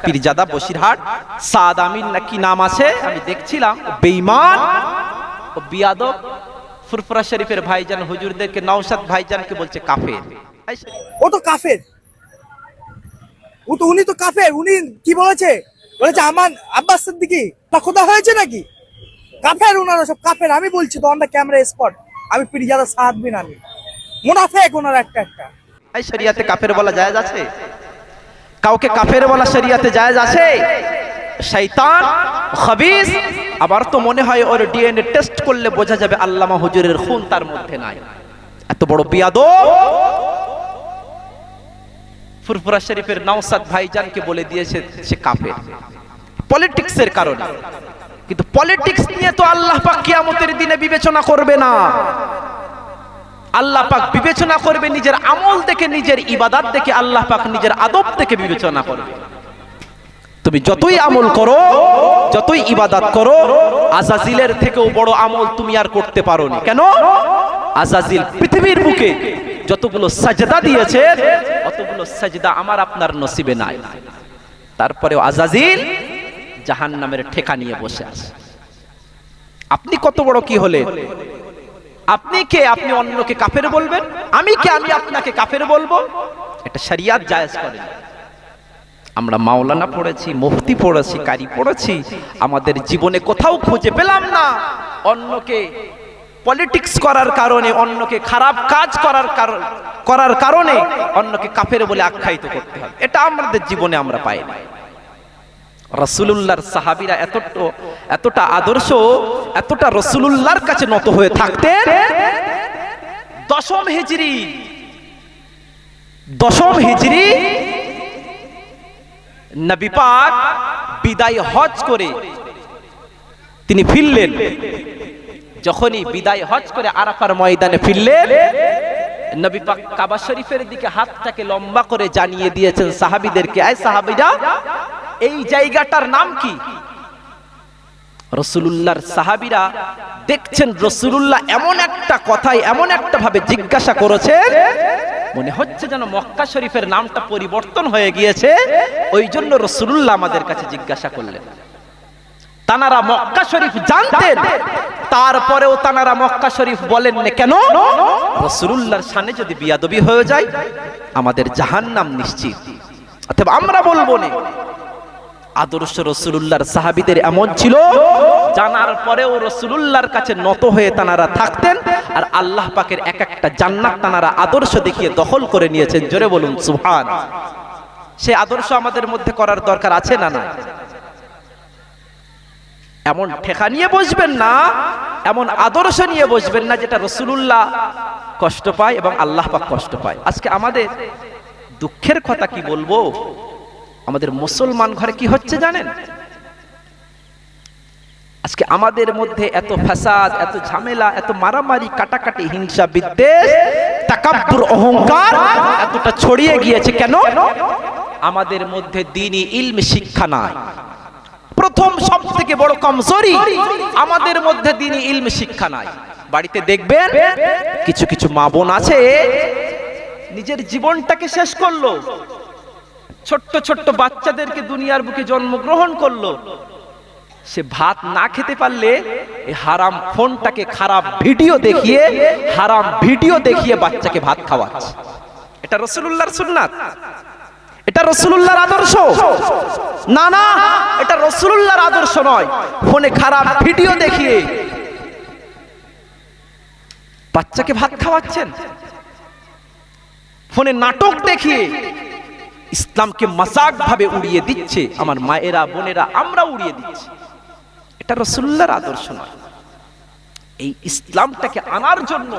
পীরজাদা বসিরহাট সাদ আমিন নাকি নাম আছে, আমি দেখছিলাম বেঈমান ও বিয়াদব ফুরফুরা শরীফের ভাইজান হুজুরদেরকে, নওশাদ ভাইজানকে বলছে কাফের। ও তো কাফের, উনি তো কাফের। উনি কি বলেছে? বলেছে আমার আব্বাস সিদ্দিকী তা খোদা হয়েছে নাকি? কাফের, ওনারা সব কাফের। আমি বলছি তো অন দ্য ক্যামেরা স্পট, আমি পীরজাদা সাদ বিন আমি মুনাফিক। ওনারা একটা এই শরিয়াতে কাফের বলা জায়েজ আছে? কাউকে কাফের বলা শরিয়াতে জায়েজ আছে? শয়তান খবিস। আবার তো মনে হয় ওর ডিএনএ টেস্ট করলে বোঝা যাবে আল্লামা হুজুরের খুন তার মধ্যে নাই। এত বড় বিয়াদব ফুরফুরা শরীফের নওশাদ ভাইজানকে বলে দিয়েছে সে কাফের পলিটিক্সের কারণে। কিন্তু পলিটিক্স নিয়ে তো আল্লাহ পাক কিয়ামতের দিনে বিবেচনা করবে না। আল্লাহ পাক বিবেচনা করবে নিজের আমল দেখে, নিজের ইবাদত দেখে, আল্লাহ পাক নিজের আদব দেখে বিবেচনা করবে। তুমি যতই আমল করো, যতই ইবাদত করো, আজাজিলের থেকেও বড় আমল তুমি আর করতে পারো না। কেন? আজাজিল পৃথিবীর বুকে যতগুলো সাজদা দিয়েছে, অতগুলো সাজদা আমার আপনার নসিবে নাই। তারপরেও আজাজিল জাহান্নামের ঠেকা নিয়ে বসে আছে। আপনি কত বড় কি হলে? আপনি কে? আপনি অন্যকে কাফের বলবেন? আমি কে? আমি আপনাকে কাফের বলবো? এটা শরিয়াত জায়েজ করে না। আমরা মাওলানা পড়েছি, মুফতি পড়েছি, কারি পড়েছি, আমাদের জীবনে কোথাও খুঁজে পেলাম না অন্যকে পলিটিক্স করার কারণে, অন্যকে খারাপ কাজ করার কারণে অন্যকে কাফের বলে আখ্যায়িত করতে হবে। এটা আমাদের জীবনে আমরা পাই না। রাসূলুল্লাহর সাহাবীরা এতটা আদর্শ, এতটা রাসূলুল্লাহর কাছে নত হয়ে থাকতেন। দশম হিজরি নবী পাক বিদায় হজ করে তিনি ফিরলেন। যখনই বিদায় হজ করে আরাফার ময়দানে ফিরলেন, নবী পাক কাবা শরীফের দিকে হাতটাকে লম্বা করে জানিয়ে দিয়েছেন সাহাবীদেরকে, এই সাহাবীরা এই জায়গাটার নাম কি? রাসূলুল্লাহর সাহাবীরা দেখছেন রাসূলুল্লাহ এমন একটা কথাই, এমন একটা ভাবে জিজ্ঞাসা করেছেন, মনে হচ্ছে যেন মক্কা শরীফের নামটা পরিবর্তন হয়ে গিয়েছে। ওই জন্য রাসূলুল্লাহ আমাদের কাছে জিজ্ঞাসা করলেন। তানারা মক্কা শরীফ জানতেন, তারপরেও তানারা মক্কা শরীফ বলেন না কেন? রাসূলুল্লাহর শানে যদি বিয়াদবি হয়ে যায় আমাদের জাহান্নাম নিশ্চিত। অথবা আমরা বলবো না। আদর্শ রাসূলুল্লাহর সাহাবীদের এমন ছিল, জানার পরেও রাসূলুল্লাহর কাছে নত হয়ে তানারা থাকতেন। আর আল্লাহ পাকের এক একটা জান্নাত তানারা আদর্শ দেখিয়ে দখল করে নিয়েছেন। জোরে বলুন সুবহান। সেই আদর্শ আমাদের মধ্যে করার দরকার আছে না? না, এমন ঠেকা নিয়ে বসবেন না, এমন আদর্শ নিয়ে বসবেন না যেটা রাসূলুল্লাহ কষ্ট পায় এবং আল্লাহ পাক কষ্ট পায়। আজকে আমাদের দুঃখের কথা কি বলবো, আমাদের মুসলমান ঘরে কি হচ্ছে জানেন? আজকে আমাদের মধ্যে এত ফাসাদ, এত ঝামেলা, এত মারামারি, কাটাকাটি, হিংসা, বিদ্বেষ, তাকাব্বুর, অহংকার এতটা ছড়িয়ে গিয়েছে কেন? আমাদের মধ্যে দ্বীনি ইলম শিক্ষা নাই। প্রথম সব থেকে বড় কমজোরি আমাদের মধ্যে দ্বীনি ইলম শিক্ষা নাই। বাড়িতে দেখবেন কিছু কিছু মা বোন আছে নিজের জীবনটাকে শেষ করলো, ছোট্ট ছোট্ট বাচ্চাদেরকে দুনিয়ার বুকে জন্মগ্রহণ করলো। সে ভাত না খেতে পারলে এই হারাম ফোনটাকে খারাপ ভিডিও দেখিয়ে, হারাম ভিডিও দেখিয়ে বাচ্চাকে ভাত খাওয়াচ্ছে। এটা রাসূলুল্লাহর সুন্নাত? এটা রাসূলুল্লাহর আদর্শ? না না, এটা রাসূলুল্লাহর আদর্শ নয়। ফোনে খারাপ ভিডিও দেখিয়ে বাচ্চাকে ভাত খাওয়াচ্ছেন, ফোনে নাটক দেখিয়ে ইসলামকে মাজাক ভাবে উড়িয়ে দিচ্ছে। আমার মায়েরা, বোনেরা, আমরা উড়িয়ে দিচ্ছি। এটা রাসূলুল্লাহর আদর্শ নয়। এই ইসলামটাকে আনার জন্য,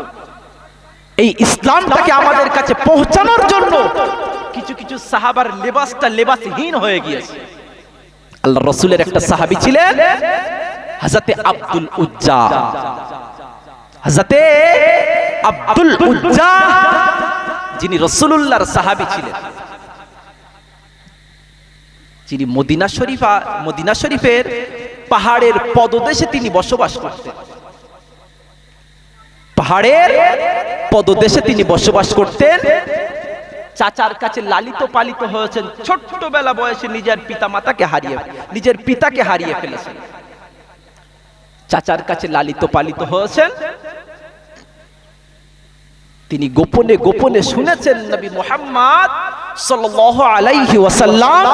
এই ইসলামটাকে আমাদের কাছে পৌঁছানোর জন্য কিছু কিছু সাহাবার লেবাসটা লেবাসহীন হয়ে গিয়েছে। আল্লাহ রাসূলের একটা সাহাবী ছিলেন হযরতে আব্দুল উজ্জা। হযরতে আব্দুল উজ্জা যিনি রাসূলুল্লাহর সাহাবী ছিলেন, যিনি মদিনা শরীফের পাহাড়ের পদদেশে তিনি বসবাস করতেন। পাহাড়ের পদদেশে তিনি বসবাস করতেন। চাচার কাছে লালিত পালিত হয়েছেন, ছোট্টবেলা বয়সে নিজের নিজের পিতাকে হারিয়ে ফেলেছেন। চাচার কাছে লালিত পালিত হয়েছেন, তিনি গোপনে গোপনে শুনেছেন নবী মুহাম্মদ সাল্লাল্লাহু আলাইহি ওয়াসাল্লাম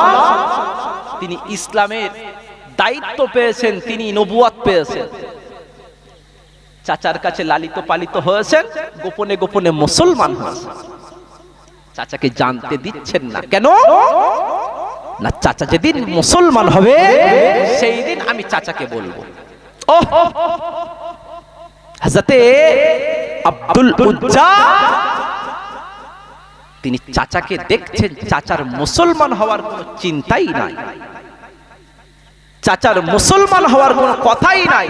তিনি ইসলামের দায়িত্ব পেয়েছেন, তিনি নবুয়ত পেয়েছেন। চাচার কাছে লালিত পালিত হয়েছেন, গোপনে গোপনে মুসলমান হয়েছেন। চাচাকে জানতে দিচ্ছেন না কেন? না, চাচা যেদিন মুসলমান হবে সেই দিন আমি চাচাকে বলবো। হযরতে আব্দুল উজ্জা তিনি চাচাকে দেখছেন, চাচার মুসলমান হওয়ার কোনো চিন্তাই নাই, চাচার মুসলমান হওয়ার কোনো কথাই নাই।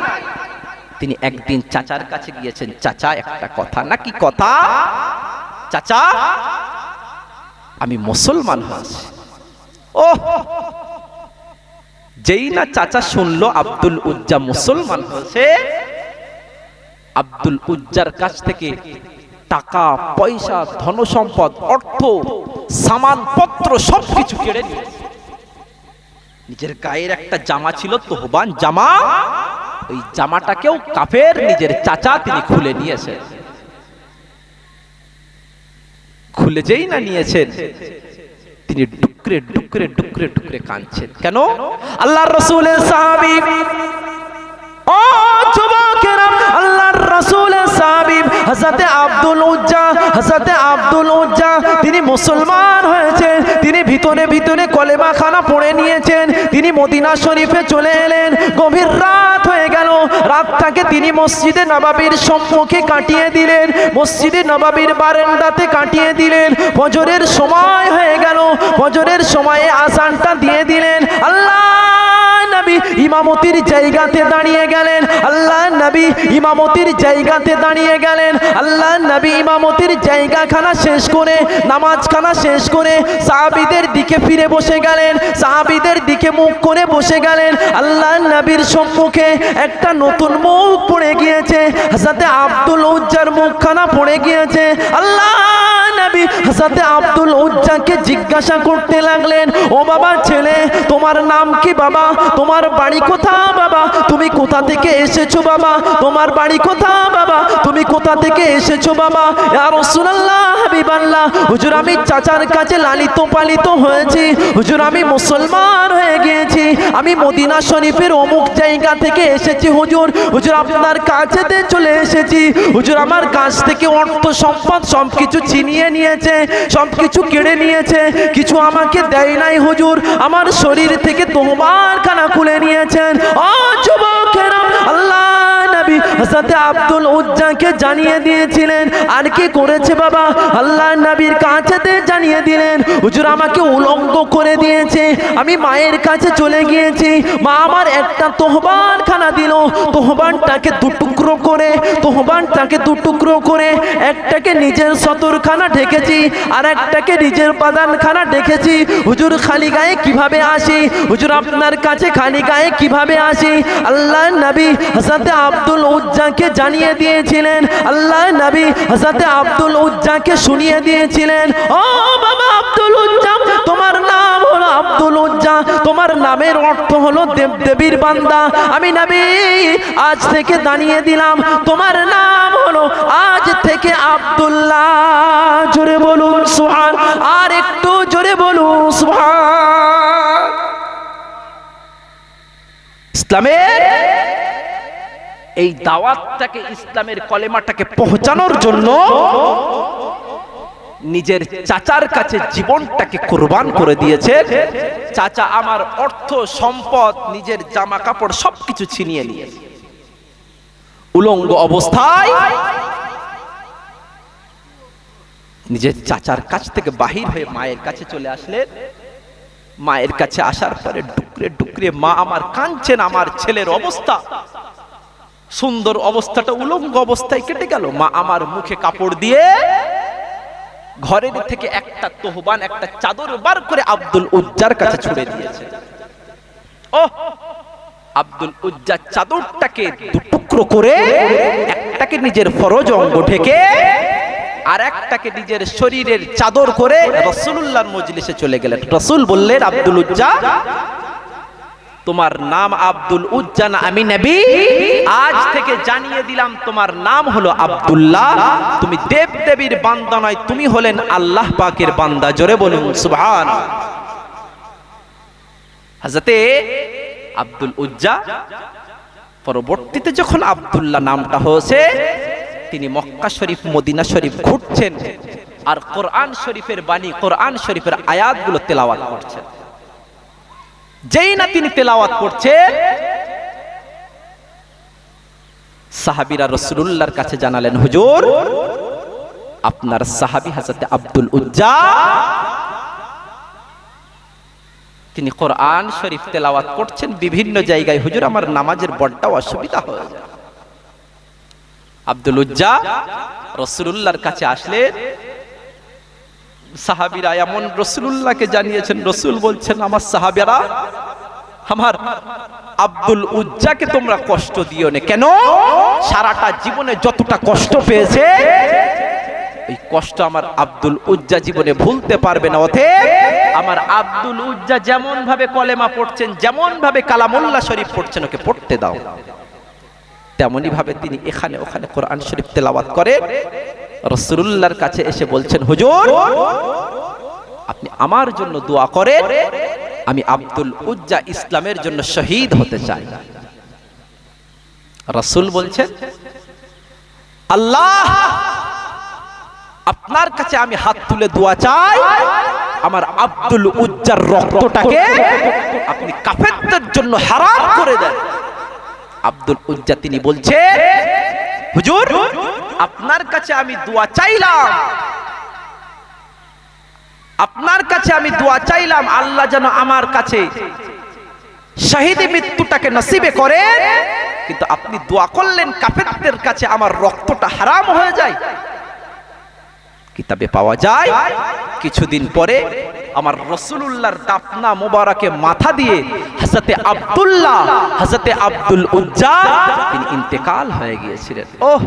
তিনি একদিন চাচার কাছে গিয়েছেন, চাচা একটা কথা। নাকি কথা? চাচা আমি মুসলমান হয়েছি। যেই না চাচা শুনলো আব্দুল উজ্জা মুসলমান হয়েছে, আব্দুল উজ্জার কাছ থেকে টাকা পয়সা ধন সম্পদ অর্থ সামানপত্র সবকিছু কেড়ে নিয়েছে। নিজের গায়ের একটা জামা ছিল, তোহবান জামা, ওই জামাটাকেও কাফের নিজের চাচা তিনি খুলে নিয়েছেন। খুলে যেই না নিয়েছেন, তিনি ডুকরে ডুকরে ডুকরে ডুকরে কাঁদছেন। কেন? আল্লাহর রাসূলের সাহাবী, ও যুবকেরা, আল্লাহর রাসূলের সাহাবী হযরতে আব্দুল উজ্জা তিনি মুসলমান হয়েছে। তিনি ভিতরে ভিতরে কলেমা খানা পড়ে নিয়েছেন। তিনি মদিনা শরীফে চলে এলেন। গভীর রাত হয়ে গেল। রাতটাকে তিনি মসজিদে নববীর সম্মুখে কাটিয়ে দিলেন, মসজিদে নববীর বারান্দাতে কাটিয়ে দিলেন। ফজরের সময় হয়ে গেল। ফজরের সময়ে আযানটা দিয়ে দিলেন। আল্লাহ নবী ইমামতির জায়গাতে দাঁড়িয়ে গেলেন। আল্লাহ নবী ইমামতির জায়গাতে দাঁড়িয়ে গেলেন। আল্লাহ নবী ইমামতির জায়গাখানা শেষ করে, নামাজখানা শেষ করে সাহাবীদের দিকে ফিরে বসে গেলেন, সাহাবীদের দিকে মুখ করে বসে গেলেন। আল্লাহ নবীর সম্মুখে একটা নতুন মুখ পড়ে গিয়েছে। হযরতে আব্দুল উজ্জার মুখখানা পড়ে গিয়েছে। আল্লাহ নবী হযরতে আব্দুল উজ্জাকে জিজ্ঞাসা করতে লাগলেন, ও বাবা ছেলে, তোমার নাম কি বাবা? তোমার বাড়ি কোথা বাবা? তুমি কোথা থেকে এসেছো বাবা? তোমার বাড়ি কোথা বাবা? তুমি কোথা থেকে এসেছো বাবা? ইয়া রাসূলুল্লাহ, হাবিবাল্লাহ, হুজুর আমি চাচার কাছে লালিত পালিত হয়েছি। হুজুর আমি মুসলমান হয়ে গিয়েছি। আমি মদিনা শরীফের অমুক জায়গা থেকে এসেছি হুজুর। হুজুর আপনার কাছেতে চলে এসেছি। হুজুর আমার কাছ থেকে অর্থ সম্পদ সবকিছু ছিনিয়ে নিয়েছে, সবকিছু কেড়ে নিয়েছে, কিছু আমাকে দেয় নাই হুজুর। আমার শরীর থেকে তোহবার খানা খুলে নিয়েছেন। ও যুবকেরা, আল্লাহ নবী হযরত আব্দুল উজ্জাকে জানিয়ে দিয়েছিলেন। আর কি করেছে বাবা? আল্লাহ নবীর কাছেতে জানিয়ে দিলেন, হুজুর আমাকে উলঙ্গ করে দিয়েছে। আমি মায়ের কাছে চলে গিয়েছি, মা আমার একটা তোহবান খানা দিল। তোহবানটাকে দুটুকরো করে একটাকে নিজের সতরখানা ঢেকেছি, আর একটাকে নিজের বাদানখানা ঢেকেছি। হুজুর খালি গায়ে কিভাবে আসি? হুজুর আপনার কাছে খালি গায়ে কিভাবে আসি? আল্লাহ নবী হযরত আব্দুল উজ্জাকে জানিয়ে দিয়েছিলেন। আল্লাহ নবী হযরত আব্দুল উজ্জাকে শুনিয়ে দিয়েছিলেন, ও বাবা আব্দুল উজ্জা, তোমার নাম হলো আব্দুল উজ্জা, তোমার নামের অর্থ হলো দেবদেবীর বান্দা। আমি নবী আজ থেকে জানিয়ে দিলাম, তোমার নাম হলো আজ থেকে আব্দুল্লাহ। জোরে বলুন সুবহান, আর একটু জোরে বলুন সুবহান। ইসলামের এই দাওয়াতটাকে, ইসলামের কলেমাটাকে পৌঁছানোর জন্য নিজের চাচার কাছে জীবনটাকে কুরবান করে দিয়েছে। চাচা আমার অর্থ সম্পদ, নিজের জামা কাপড় সবকিছু ছিনিয়ে নিয়েছে। উলঙ্গ অবস্থায় নিজের চাচার কাছ থেকে বাহির হয়ে মায়ের কাছে চলে আসলেন। মায়ের কাছে আসার পরে ডুকরে ডুকরে মা আমার কাঁদছেন। আমার ছেলের অবস্থা, সুন্দর অবস্থাটা উলঙ্গ অবস্থায় কেটে গেল। মা আমার মুখে কাপড় দিয়ে ঘরের থেকে একটা তোহবান, একটা চাদর বার করে আব্দুল উজ্জার কাছে ছুড়ে দিয়েছে। ও আব্দুল উজ্জা চাদরটাকে দুটুকরো করে একটাকে নিজের ফরজ অঙ্গ ঢেকে আর একটাকে নিজের শরীরের চাদর করে রাসূলুল্লাহর মজলিসে চলে গেলেন। রাসূল বললেন, আব্দুল উজ্জা, তোমার নাম আব্দুল উজ্জা না, আমি নবী আজ থেকে জানিয়ে দিলাম তোমার নাম হলো আব্দুল্লাহ। তুমি দেব দেবীর বান্দা নয়, তুমি হলেন আল্লাহ পাকের বান্দা। জোরে বলুন সুবহানাল্লাহ। হযরতে আব্দুল উজ্জা পরবর্তীতে যখন আব্দুল্লাহ নামটা হয়েছে, তিনি মক্কা শরীফ মদিনা শরীফ ঘুরছেন আর কোরআন শরীফের বাণী, কোরআন শরীফের আয়াতগুলো তেলাওয়াত করছেন। যেই না তিনি তেলাওয়াত করছেন, সাহাবীরা রাসূলুল্লাহর কাছে জানালেন, হুজুর, আপনার সাহাবী হযরত আব্দুল উজ্জা তিনি কোরআন শরীফ তেলাওয়াত করছেন বিভিন্ন জায়গায়। হুজুর, আমার নামাজের বড়টা অসুবিধা হয়ে যায়। আব্দুল উজ্জা রাসূলুল্লাহর কাছে আসলেন। সাহাবীরা এমন রাসূলুল্লাহকে জানিয়েছেন, রাসূল বলছেন, আমার সাহাবীরা, আমার আব্দুল উজ্জাকে তোমরা কষ্ট দিও না। কেন? সারাটা জীবনে যতটা কষ্ট পেয়েছে, এই কষ্ট আমার আব্দুল উজ্জা জীবনে ভুলতে পারবে না। অতএব আমার আব্দুল উজ্জা যেমন ভাবে কলেমা পড়ছেন, যেমন ভাবে কালামুল্লাহ শরীফ পড়ছেন, ওকে পড়তে দাও। তেমনি ভাবে তিনি এখানে ওখানে কোরআন শরীফ তেলাওয়াত করেন। রাসূলুল্লাহর কাছে এসে বলছেন, হুজুর, আপনি আমার জন্য দোয়া করেন, আমি আব্দুল উজ্জা ইসলামের জন্য শহীদ হতে চাই। রাসূল বলছেন, আল্লাহ, আপনার কাছে আমি হাত তুলে দোয়া চাই, আমার আব্দুল উজ্জার রক্তটাকে আপনি কাফেরদের জন্য হারাম করে দেন। আব্দুল উজ্জা তিনি বলছেন, হুজুর, আপনার কাছে আমি দোয়া চাইলাম, আপনার কাছে আমি দোয়া চাইলাম, আল্লাহ যেন আমার কাছে শহীদ মৃত্যুটাকে নসিবে করে, কিন্তু আপনি দোয়া করলেন কাফেরদের কাছে আমার রক্তটা হারাম হয়ে যায়। কিতাবে পাওয়া যায় কিছুদিন পরে আমার রাসূলুল্লাহর দাফনা মোবারকে মাথা দিয়ে হযরতে আব্দুল্লাহ, হযরতে আব্দুল উজ্জা তিনি ইন্তেকাল হয়ে গিয়েছিলেন। ওহ,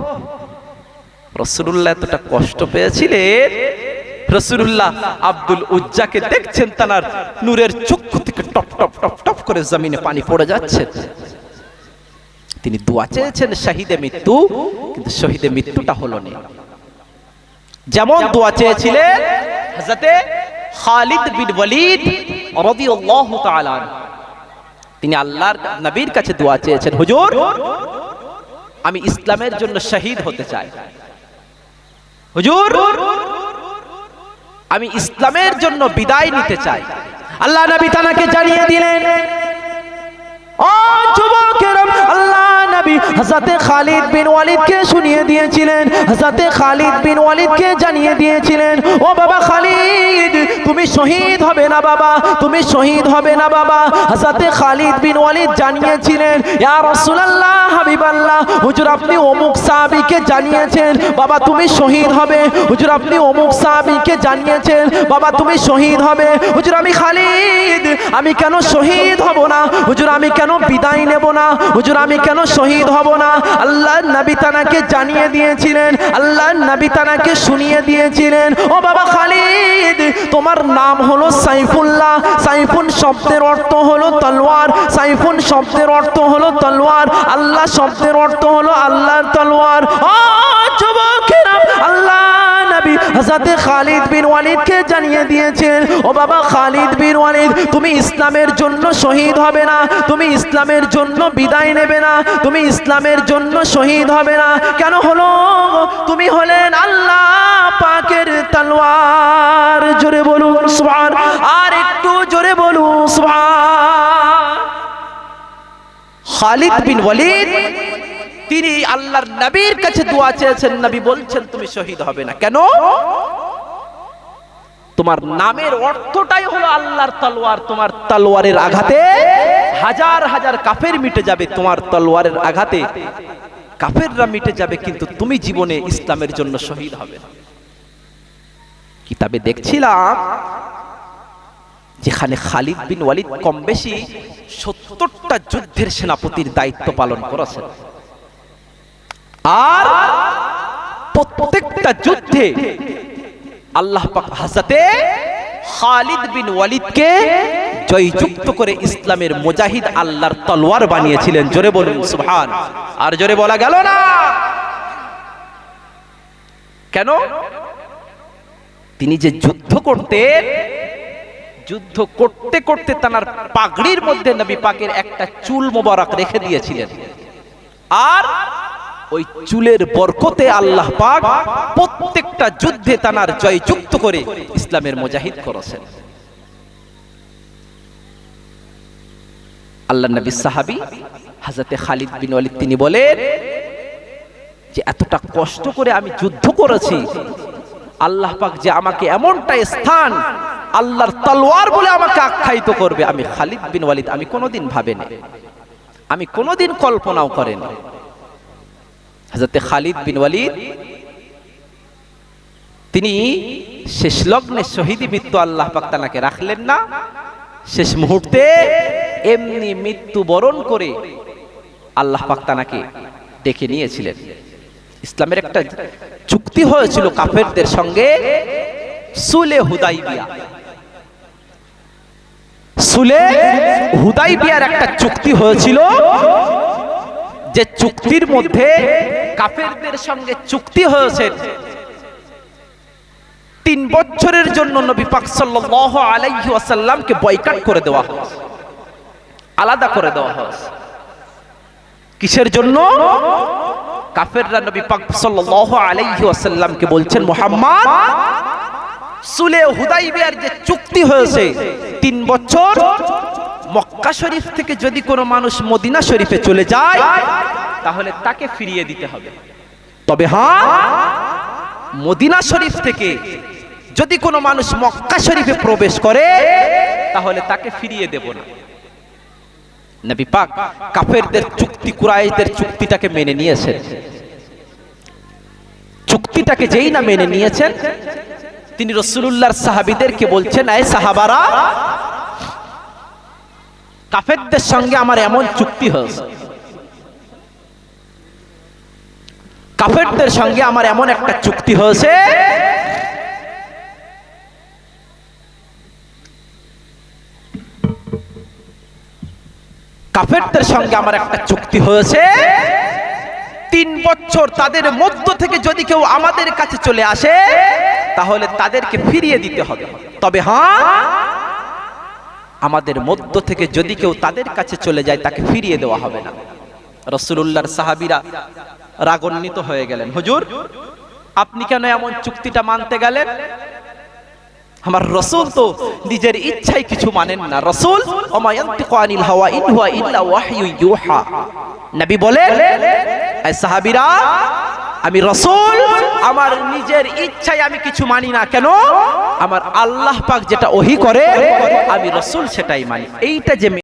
রাসূলুল্লাহ এতটা কষ্ট পেয়েছিলেন। রাসূলুল্লাহ আব্দুল উজ্জাকে দেখছেন, তার নূরের চক্ষু থেকে টপ টপ টপ টপ করে জমিনে পানি পড়ে যাচ্ছে। তিনি দোয়া চেয়েছেন শহীদে মৃত্যু, কিন্তু শহীদে মৃত্যুটা হলো না। যেমন দোয়া চেয়েছিলেন হযরতে খালিদ বিন ওয়ালিদ রাদিয়াল্লাহু তাআলা, তিনি আল্লাহর নবীর কাছে দোয়া চেয়েছেন, হুজুর, আমি ইসলামের জন্য শহীদ হতে চাই। হুজুর, আমি ইসলামের জন্য বিদায় নিতে চাই। আল্লাহ নবী তাকে জানিয়ে দিলেন, ও যুবকেরা, আল্লাহ নবী হযরতে খালিদ বিন ওয়ালিদকে শুনিয়ে দিয়েছিলেন, হযরতে খালিদ বিন ওয়ালিদকে জানিয়ে দিয়েছিলেন, ও বাবা খালিদ, তুমি শহীদ হবে না বাবা, তুমি শহীদ হবে না বাবা। হযরতে খালিদ বিন ওয়ালিদ জানিয়েছিলেন, ইয়া রাসূলুল্লাহ, হাবিবাল্লাহ, হুজুর আপনি অমুক সাহাবীকে জানিয়েছেন বাবা তুমি শহীদ হবে। হুজুর আপনি অমুক সাহাবীকে জানিয়েছেন বাবা তুমি শহীদ হবে। হুজুর আমি খালিদ, আমি কেন শহীদ হব না? হুজুর আমি কেন বিদায় নেব না? হুজুর আমি কেন শহীদ হব না? আল্লাহর নবী তাকে জানিয়ে দিয়েছিলেন, আল্লাহর নবী তাকে শুনিয়ে দিয়েছিলেন, ও বাবা খালিদ, তোমার নাম হলো সাইফুল্লাহ। সাইফুন শব্দের অর্থ হলো তলোয়ার, সাইফুন শব্দের অর্থ হলো তলোয়ার, আল্লাহ শব্দের অর্থ হলো আল্লাহর তলোয়ার। ও যুবকেরা, আল্লাহ নবী হযরতে খালিদ বিন ওয়ালিদকে জানিয়ে দিয়েছেন, ও বাবা খালিদ বিন ওয়ালিদ, তুমি ইসলামের জন্য শহীদ হবে না, তুমি ইসলামের জন্য বিদায় নেবে না, তুমি ইসলামের জন্য শহীদ হবে না। কেন হলো? তুমি হলেন আল্লাহ পাকের তলোয়ার। জোরে বলুন সুবহান, আর একটু জোরে বলুন সুবহান। খালিদ বিন ওয়ালিদ তিনি আল্লাহর নবীর কাছে দোয়া চেয়েছেন, নবী বলছেন তুমি শহীদ হবে না। কেন? তোমার নামের অর্থটাই হলো আল্লাহর তলোয়ার। তোমার তলোয়ারের আঘাতে হাজার হাজার কাফের মিটে যাবে, তোমার তলোয়ারের আঘাতে কাফেররা মিটে যাবে, কিন্তু তুমি জীবনে ইসলামের জন্য শহীদ হবে না। কিতাবে দেখছিলাম যেখানে খালিদ বিন ওয়ালিদ কম বেশি ৭০টা যুদ্ধের সেনাপতির দায়িত্ব পালন করেছেন, আর প্রত্যেকটা প্রত্যেকটা যুদ্ধে আল্লাহ পাক হযরতে খালিদ বিন ওয়ালিদকে জয়যুক্ত করে ইসলামের মুজাহিদ আল্লাহর তলোয়ার বানিয়েছিলেন। জোরে বলুন সুবহান। আর জোরে বলা গেল না। কেন? তিনি যে যুদ্ধ করতেন, যুদ্ধ করতে করতে তার পাগড়ির মধ্যে নবী পাকের একটা চুল মোবারক রেখে দিয়েছিলেন, আর ওই চুলের বরকতে আল্লাহ পাক প্রত্যেকটা যুদ্ধে তার জয়যুক্ত করে ইসলামের মুজাহিদ করেছেন। আল্লাহর নবী সাহাবী হযরতে খালিদ বিন ওয়ালিদ তিনি বলেন যে এতটা কষ্ট করে আমি যুদ্ধ করেছি, আল্লাহ পাক যে আমাকে এমনটা স্থান আল্লাহর তলোয়ার বলে আমাকে আখ্যায়িত করবে, আমি খালিদ বিন ওয়ালিদ আমি কোনোদিন ভাবিনি, আমি কোনোদিন কল্পনাও করিনি। হযরতে খালিদ বিন ওয়ালিদ তিনি শেষ লগ্নে শহীদি মৃত্যু আল্লাহ পাক তাকে রাখলেন না, শেষ মুহূর্তে এমনি মৃত্যু বরণ করে আল্লাহ পাক তাকে ডেকে নিয়েছিলেন। ইসলামের একটা চুক্তি হয়েছিল কাফেরদের সঙ্গে, সুলে হুদাইবিয়া। সুলে হুদাইবিয়ার একটা চুক্তি হয়েছিল, যে চুক্তির মধ্যে কাফেরদের সঙ্গে চুক্তি হয়েছে 3 বছরের জন্য নবী পাক সাল্লাল্লাহু আলাইহি ওয়াসাল্লামকে বয়কট করে দেওয়া হয়েছে, আলাদা করে দেওয়া হয়েছে। কিসের জন্য? কাফেররা নবী পাক সাল্লাল্লাহু আলাইহি ওয়াসাল্লামকে বলছেন, মুহাম্মদ সুলে হুদাইবিয়ার যে চুক্তি হয়েছে 3 বছর, মক্কা শরীফ থেকে যদি কোনো মানুষ মদিনা শরীফে চলে যায় তাহলে তাকে ফিরিয়ে দিতে হবে। তবে হ্যাঁ, মদিনা শরীফ থেকে যদি কোনো মানুষ মক্কা শরীফে প্রবেশ করে তাহলে তাকে ফিরিয়ে দেব না। নবী পাক কাফেরদের চুক্তি, কুরাইশদের চুক্তিটাকে মেনে নিয়েছেন। চুক্তিটাকে যেই না মেনে নিয়েছেন, তিনি রাসূলুল্লাহর সাহাবীদেরকে বলছেন, এই সাহাবারা, কাফেরদের সঙ্গে আমার এমন চুক্তি হয়েছে, কাফেরদের সঙ্গে আমার এমন একটা চুক্তি হয়েছে, কাফেরদের সঙ্গে আমার একটা চুক্তি হয়েছে, 3 বছর তাদের মধ্য থেকে যদি কেউ আমাদের কাছে চলে আসে তাহলে তাদেরকে ফিরিয়ে দিতে হবে। তবে হ্যাঁ, আমাদের মধ্য থেকে যদি কেউ তাদের কাছে চলে যায় তাকে ফিরিয়ে দেওয়া হবে না। রাসূলুল্লাহর সাহাবীরা রাগান্বিত হয়ে গেলেন, হুজুর আপনি কেন এমন চুক্তিটা মানতে গেলেন? আমার রাসূল তো নিজের ইচ্ছায় কিছু মানেন না। রাসূল ওমা ইয়ানতিকু আনিল হাওয়া ইন হুয়া ইল্লা ওয়াহয়ু ইউহা। নবী বলেন, এই সাহাবীরা, আমি রাসূল আমার নিজের ইচ্ছায় আমি কিছু মানি না। কেন? আমার আল্লাহ পাক যেটা ওহী করে আমি রাসূল সেটাই মানি। এইটা যে